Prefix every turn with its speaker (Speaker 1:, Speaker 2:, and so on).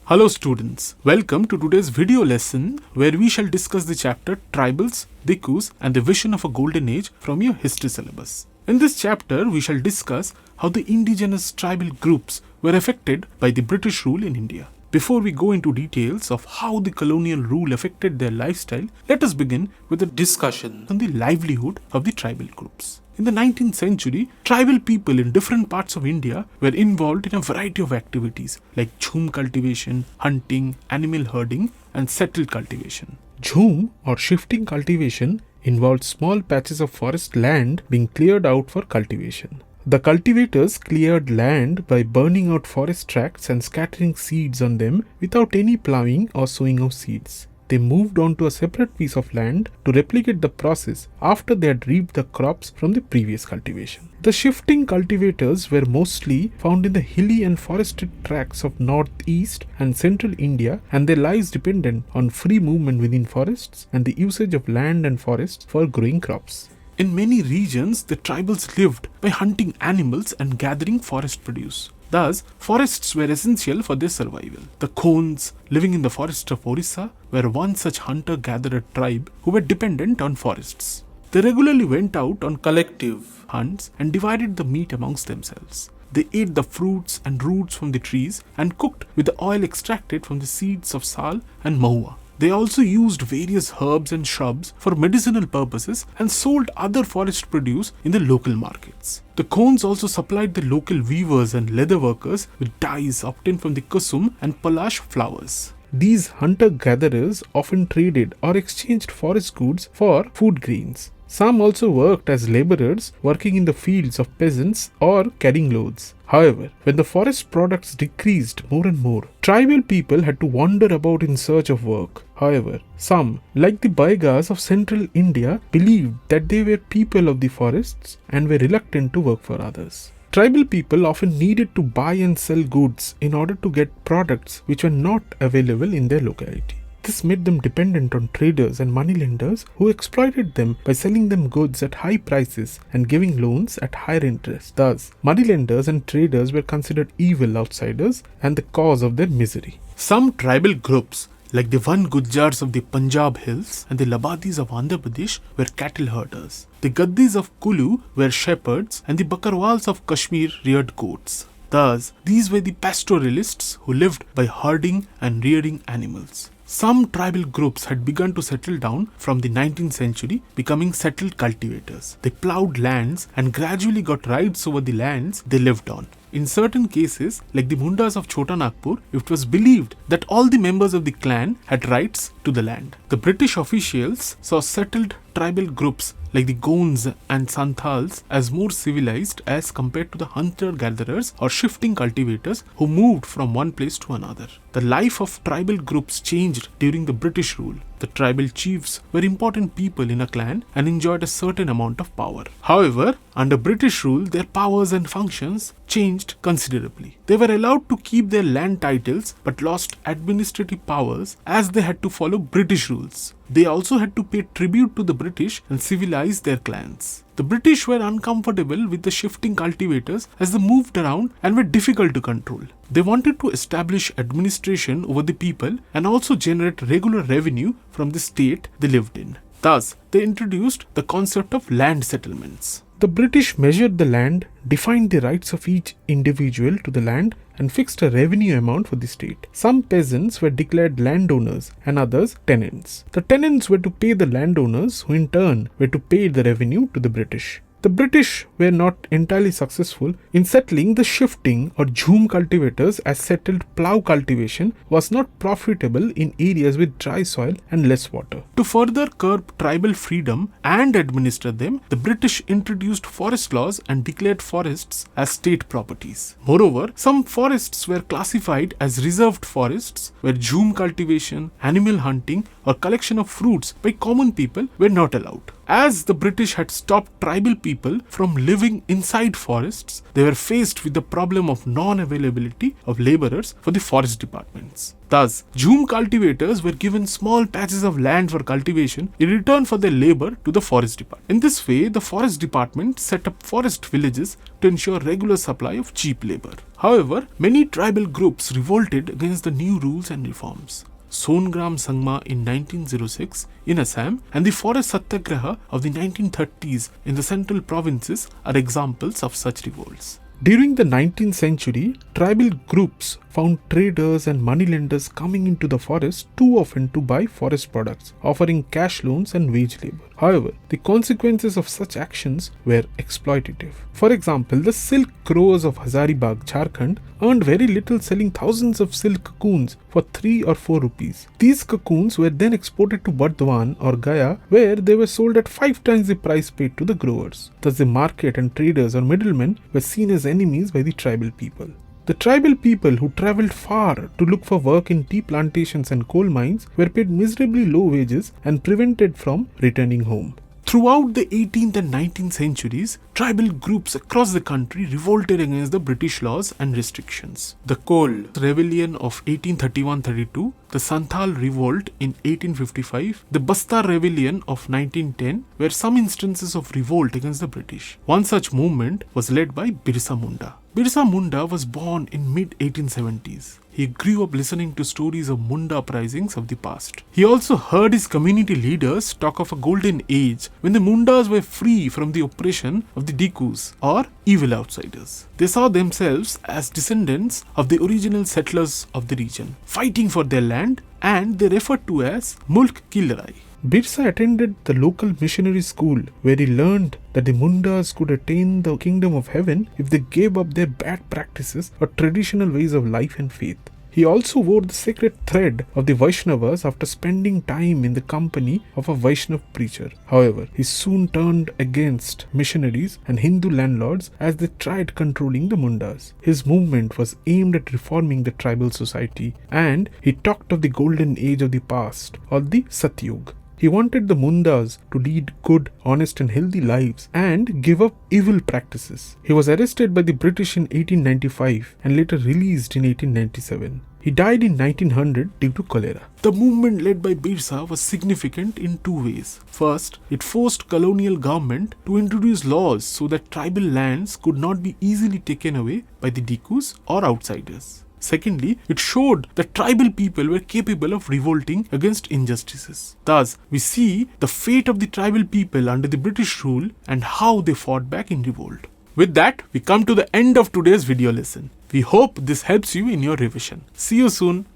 Speaker 1: Hello students, welcome to today's video lesson where we shall discuss the chapter Tribals, Dikus and the Vision of a Golden Age from your history syllabus. In this chapter, we shall discuss how the indigenous tribal groups were affected by the British rule in India. Before we go into details of how the colonial rule affected their lifestyle, let us begin with a discussion on the livelihood of the tribal groups. In the 19th century, tribal people in different parts of India were involved in a variety of activities like jhum cultivation, hunting, animal herding, and settled cultivation. Jhum or shifting cultivation involved small patches of forest land being cleared out for cultivation. The cultivators cleared land by burning out forest tracts and scattering seeds on them without any plowing or sowing of seeds. They moved on to a separate piece of land to replicate the process after they had reaped the crops from the previous cultivation. The shifting cultivators were mostly found in the hilly and forested tracts of northeast and central India, and their lives depended on free movement within forests and the usage of land and forests for growing crops. In many regions, the tribals lived by hunting animals and gathering forest produce. Thus, forests were essential for their survival. The Khons, living in the forest of Orissa, were one such hunter-gatherer tribe who were dependent on forests. They regularly went out on collective hunts and divided the meat amongst themselves. They ate the fruits and roots from the trees and cooked with the oil extracted from the seeds of sal and mahua. They also used various herbs and shrubs for medicinal purposes and sold other forest produce in the local markets. The Khons also supplied the local weavers and leather workers with dyes obtained from the kusum and palash flowers. These hunter-gatherers often traded or exchanged forest goods for food grains. Some also worked as laborers working in the fields of peasants or carrying loads. However, when the forest products decreased more and more, tribal people had to wander about in search of work. However, some, like the Baigas of central India, believed that they were people of the forests and were reluctant to work for others. Tribal people often needed to buy and sell goods in order to get products which were not available in their locality. This made them dependent on traders and moneylenders who exploited them by selling them goods at high prices and giving loans at higher interest. Thus, moneylenders and traders were considered evil outsiders and the cause of their misery. Some tribal groups, like the Van Gujjars of the Punjab hills and the Labadis of Andhra Pradesh, were cattle herders. The Gaddis of Kulu were shepherds and the Bakarwals of Kashmir reared goats. Thus, these were the pastoralists who lived by herding and rearing animals. Some tribal groups had begun to settle down from the 19th century, becoming settled cultivators. They ploughed lands and gradually got rights over the lands they lived on. In certain cases, like the Mundas of Chota Nagpur, it was believed that all the members of the clan had rights to the land. The British officials saw settled tribal groups like the Gonds and Santals as more civilized as compared to the hunter-gatherers or shifting cultivators who moved from one place to another. The life of tribal groups changed during the British rule. The tribal chiefs were important people in a clan and enjoyed a certain amount of power. However, under British rule, their powers and functions changed considerably. They were allowed to keep their land titles but lost administrative powers as they had to follow British rules. They also had to pay tribute to the British and civilize their clans. The British were uncomfortable with the shifting cultivators as they moved around and were difficult to control. They wanted to establish administration over the people and also generate regular revenue from the state they lived in. Thus, they introduced the concept of land settlements. The British measured the land, defined the rights of each individual to the land, and fixed a revenue amount for the state. Some peasants were declared landowners and others tenants. The tenants were to pay the landowners, who in turn were to pay the revenue to the British. The British were not entirely successful in settling the shifting or jhum cultivators, as settled plough cultivation was not profitable in areas with dry soil and less water. To further curb tribal freedom and administer them, the British introduced forest laws and declared forests as state properties. Moreover, some forests were classified as reserved forests where jhum cultivation, animal hunting or collection of fruits by common people were not allowed. As the British had stopped tribal people people from living inside forests, they were faced with the problem of non-availability of laborers for the forest departments. Thus, Jhum cultivators were given small patches of land for cultivation in return for their labor to the forest department. In this way, the forest department set up forest villages to ensure regular supply of cheap labor. However, many tribal groups revolted against the new rules and reforms. Songram Sangma in 1906 in Assam and the Forest Satyagraha of the 1930s in the central provinces are examples of such revolts. During the 19th century, tribal groups found traders and moneylenders coming into the forest too often to buy forest products, offering cash loans and wage labor. However, the consequences of such actions were exploitative. For example, the silk growers of Hazaribagh, Jharkhand earned very little, selling thousands of silk cocoons for 3 or 4 rupees. These cocoons were then exported to Burdwan or Gaya, where they were sold at 5 times the price paid to the growers. Thus, the market and traders or middlemen were seen as enemies by the tribal people. The tribal people who travelled far to look for work in tea plantations and coal mines were paid miserably low wages and prevented from returning home. Throughout the 18th and 19th centuries, tribal groups across the country revolted against the British laws and restrictions. The Kol Rebellion of 1831-32, the Santhal Revolt in 1855, the Bastar Rebellion of 1910 were some instances of revolt against the British. One such movement was led by Birsa Munda. Birsa Munda was born in mid-1870s. He grew up listening to stories of Munda uprisings of the past. He also heard his community leaders talk of a golden age when the Mundas were free from the oppression of the Dikus or evil outsiders. They saw themselves as descendants of the original settlers of the region, fighting for their land, and they referred to as Mulk Ki Ladai. Birsa attended the local missionary school where he learned that the Mundas could attain the kingdom of heaven if they gave up their bad practices or traditional ways of life and faith. He also wore the sacred thread of the Vaishnavas after spending time in the company of a Vaishnav preacher. However, he soon turned against missionaries and Hindu landlords as they tried controlling the Mundas. His movement was aimed at reforming the tribal society, and he talked of the golden age of the past, or the Satyug. He wanted the Mundas to lead good, honest and healthy lives and give up evil practices. He was arrested by the British in 1895 and later released in 1897. He died in 1900 due to cholera. The movement led by Birsa was significant in two ways. First, it forced colonial government to introduce laws so that tribal lands could not be easily taken away by the Dikus or outsiders. Secondly, it showed that tribal people were capable of revolting against injustices. Thus, we see the fate of the tribal people under the British rule and how they fought back in revolt. With that, we come to the end of today's video lesson. We hope this helps you in your revision. See you soon.